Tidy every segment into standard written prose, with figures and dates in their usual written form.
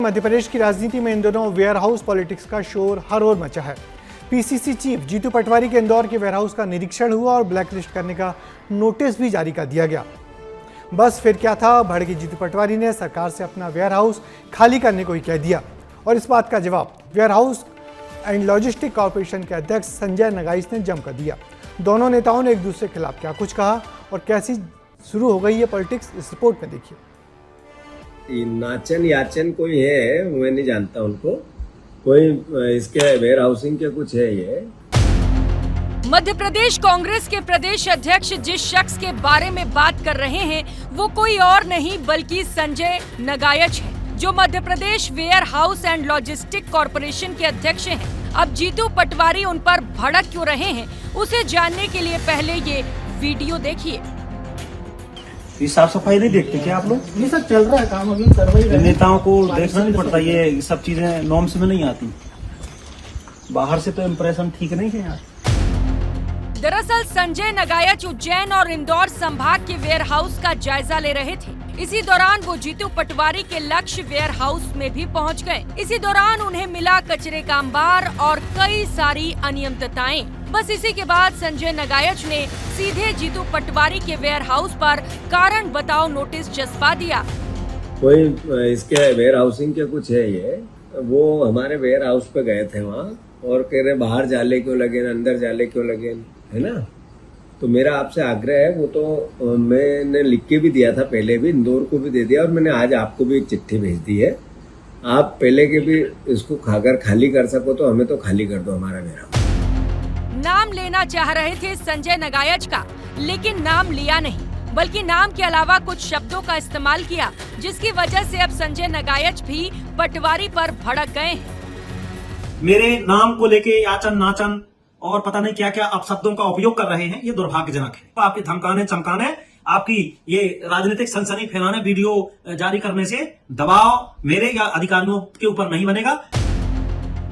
मध्य प्रदेश की राजनीति में इन दिनों वेयर हाउस पॉलिटिक्स का शोर हर ओर मचा है। पीसीसी चीफ जीतू पटवारी के इंदौर के वेयर हाउस का निरीक्षण हुआ और ब्लैकलिस्ट करने का नोटिस भी जारी कर दिया गया। बस फिर क्या था, भड़के जीतू पटवारी ने सरकार से अपना वेयर हाउस खाली करने को ही कह दिया और इस बात का जवाब warehouse and logistic corporation के अध्यक्ष संजय नगाइच ने जमकर दिया। दोनों नेताओं ने एक दूसरे के खिलाफ क्या कुछ कहा और कैसी शुरू हो गई ये पॉलिटिक्स, इस रिपोर्ट में देखिए। नाचन याचन कोई है, मैं नहीं जानता उनको, कोई इसके वेयर हाउसिंग के कुछ है। ये मध्य प्रदेश कांग्रेस के प्रदेश अध्यक्ष जिस शख्स के बारे में बात कर रहे हैं वो कोई और नहीं बल्कि संजय नगाइच है, जो Madhya Pradesh warehouse and logistic corporation के अध्यक्ष हैं। अब जीतू पटवारी उन पर भड़क क्यों रहे हैं, उसे जानने के लिए पहले ये वीडियो देखिए। ये साफ सफाई नहीं देखते क्या आप लोग? ये सब चल रहा है काम, अभी करवाई रहे हैं। नेताओं को देखना नहीं पड़ता, ये सब चीजें नॉर्म्स में नहीं आती। बाहर से तो इम्प्रेशन ठीक नहीं है यार। दरअसल संजय नगाइच उज्जैन और इंदौर संभाग के वेयर हाउस का जायजा ले रहे थे। इसी दौरान वो जीतू पटवारी के लक्ष्य वेयर हाउस में भी पहुंच गए। इसी दौरान उन्हें मिला कचरे का अंबार और कई सारी अनियमितताएं। बस इसी के बाद संजय नगाइच ने सीधे जीतू पटवारी के वेयर हाउस पर कारण बताओ नोटिस जसवा दिया। कोई इसके वेयर हाउसिंग के कुछ है। ये वो हमारे वेयर हाउस पे गए थे वहाँ और कह रहे बाहर जाले क्यों लगे, अंदर जाले क्यों लगे, है ना। तो मेरा आपसे आग्रह है, वो तो मैंने लिख के भी दिया था पहले भी, इंदौर को भी दे दिया और मैंने आज आपको भी एक चिट्ठी भेज दी है। आप पहले के भी इसको अगर खाली कर सको तो हमें तो खाली कर दो हमारा वेयर हाउस। नाम लेना चाह रहे थे संजय नगाइच का, लेकिन नाम लिया नहीं, बल्कि नाम के अलावा कुछ शब्दों का इस्तेमाल किया, जिसकी वजह से अब संजय नगाइच भी पटवारी पर भड़क गए हैं। मेरे नाम को लेके याचन नाचन और पता नहीं क्या क्या आप शब्दों का उपयोग कर रहे हैं, ये दुर्भाग्यजनक है। आपके धमकाने चमकाने, आपकी ये राजनीतिक सनसनी फैलाने, वीडियो जारी करने से दबाव मेरे या अधिकारियों के ऊपर नहीं बनेगा।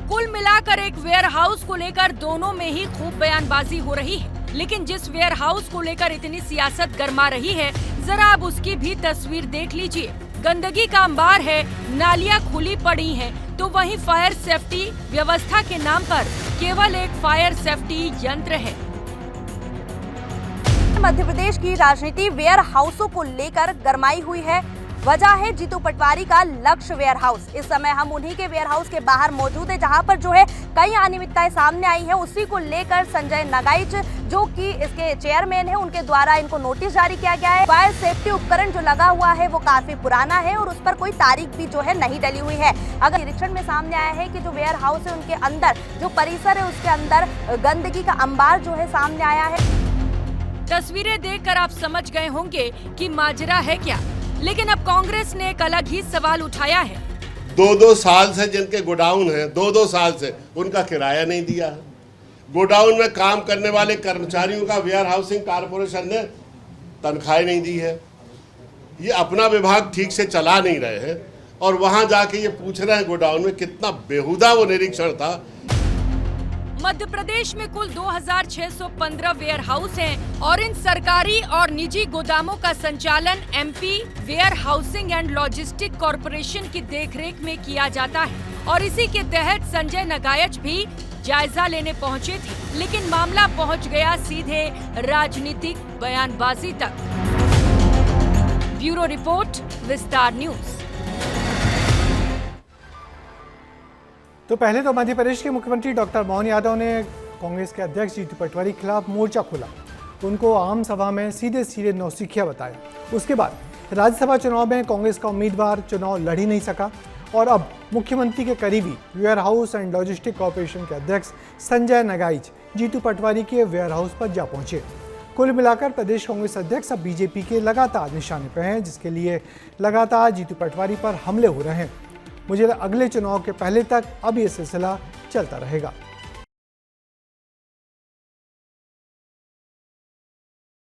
कुल मिलाकर एक वेयर हाउस को लेकर दोनों में ही खूब बयानबाजी हो रही है, लेकिन जिस वेयर हाउस को लेकर इतनी सियासत गरमा रही है, जरा अब उसकी भी तस्वीर देख लीजिए। गंदगी का अंबार है, नालियां खुली पड़ी हैं, तो वहीं फायर सेफ्टी व्यवस्था के नाम पर केवल एक फायर सेफ्टी यंत्र है। मध्य प्रदेश की राजनीति वेयर हाउसों को लेकर गरमाई हुई है। वजह है जीतू पटवारी का लक्ष्य वेयर हाउस। इस समय हम उन्हीं के वेयर हाउस के बाहर मौजूद है, जहां पर जो है कई अनियमितताएं सामने आई है। उसी को लेकर संजय नगाइच, जो कि इसके चेयरमैन है, उनके द्वारा इनको नोटिस जारी किया गया है। फायर सेफ्टी उपकरण जो लगा हुआ है वो काफी पुराना है और उस पर कोई तारीख भी जो है नहीं डली हुई है। अगर निरीक्षण में सामने आया है कि जो वेयर हाउस है उनके अंदर जो परिसर है उसके अंदर गंदगी का अंबार जो है सामने आया है। तस्वीरें देखकर आप समझ गए होंगे कि माजरा है क्या, लेकिन अब कांग्रेस ने एक अलग ही सवाल उठाया है। 2-2 साल से जिनके गोडाउन हैं, 2-2 साल से उनका किराया नहीं दिया है। गोडाउन में काम करने वाले कर्मचारियों का वेयर हाउसिंग कारपोरेशन ने तनख्वाह नहीं दी है। ये अपना विभाग ठीक से चला नहीं रहे हैं और वहां जाके ये पूछ रहे हैं गोडाउन में। कितना बेहुदा वो निरीक्षण था। मध्य प्रदेश में कुल 2615 वेयर हाउस हैं और इन सरकारी और निजी गोदामों का संचालन MP warehousing and logistic corporation की देखरेख में किया जाता है और इसी के तहत संजय नगाइच भी जायजा लेने पहुंचे थे, लेकिन मामला पहुंच गया सीधे राजनीतिक बयानबाजी तक। ब्यूरो रिपोर्ट, विस्तार न्यूज। तो पहले तो मध्य प्रदेश के मुख्यमंत्री डॉक्टर मोहन यादव ने कांग्रेस के अध्यक्ष जीतू पटवारी के खिलाफ मोर्चा खोला। उनको आम सभा में सीधे नौसिखिया बताया। उसके बाद राज्यसभा चुनाव में कांग्रेस का उम्मीदवार चुनाव लड़ ही नहीं सका और अब मुख्यमंत्री के करीबी warehouse and logistic corporation के अध्यक्ष संजय नगाइच जीतू पटवारी के वेयर हाउस पर जा पहुंचे। कुल मिलाकर प्रदेश कांग्रेस अध्यक्ष अब बीजेपी के लगातार निशाने पर हैं, जिसके लिए लगातार जीतू पटवारी पर हमले हो रहे हैं। मुझे अगले चुनाव के पहले तक अब ये सिलसिला चलता रहेगा।